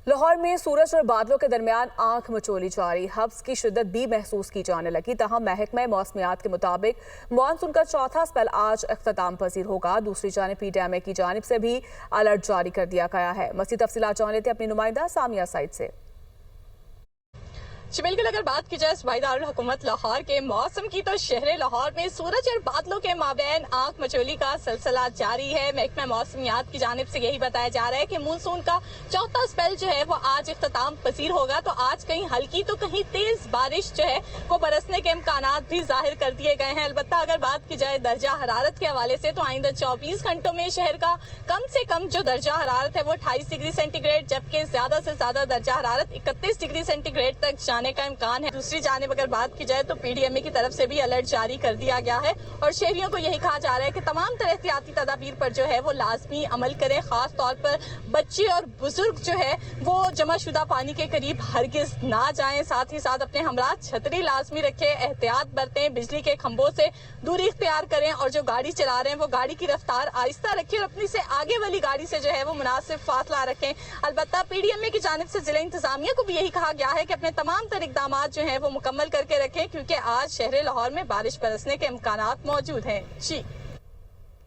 लाहौर में सूरज और बादलों के दरमियान आंख मचोली जारी, हब्स की शिद्दत भी महसूस की जाने लगी। तहम महकमा मौसमियात के मुताबिक मानसून का चौथा स्पेल आज इख्तिताम पजीर होगा। दूसरी जानिब पीडीएमए की जानिब से भी अलर्ट जारी कर दिया गया है। मज़ीद तफसीलात जान लेते अपनी नुमाइंदा सामिया साइड से। बिल्कुल, अगर बात की जाए सूबाई दारुल हुकूमत लाहौर के मौसम की, तो शहर लाहौर में सूरज और बादलों के माबैन आंख मचोली का सिलसिला जारी है। महकमा मौसमियात की जानिब से यही बताया जा रहा है कि मानसून का चौथा स्पेल जो है वो आज इख्तिताम पसीर होगा। तो आज कहीं हल्की तो कहीं तेज बारिश जो है वो बरसने के इम्कानात भी जाहिर कर दिए गए हैं। अलबत्ता अगर बात की जाए दर्जा हरारत के हवाले से, तो आइंदा 24 घंटों में शहर का कम से कम जो दर्जा हरारत है वो 28 डिग्री सेंटीग्रेड, जबकि ज्यादा से ज्यादा दर्जा हरारत 31 डिग्री सेंटीग्रेड तक जाने का इम्कान है। दूसरी जानिब अगर बात की जाए तो पीडीएमए की तरफ से भी अलर्ट जारी कर दिया गया है और शहरियों को यही कहा जा रहा है कि तमाम तरह एहतियाती तदाबीर पर जो है वो लाजमी अमल करें। खास तौर पर बच्चे और बुजुर्ग जो है वो जमाशुदा पानी के करीब हरगिज ना जाएं। साथ ही साथ अपने हमरा छतरी लाजमी रखें, एहतियात बरतें, बिजली के खंभों से दूरी इख्तियार करें और जो गाड़ी चला रहे हैं वो गाड़ी की रफ्तार आहिस्ता रखें और अपनी से आगे वाली गाड़ी से जो है वो मुनासिब फासला रखें। अलबत्ता पीडीएमए की जानिब से जिला इंतजामिया को भी यही कहा गया है कि अपने तमाम तर इक़दाम जो है वो मुकम्मल करके रखें, क्योंकि आज शहर लाहौर में बारिश बरसने के इम्कानात मौजूद हैं। जी।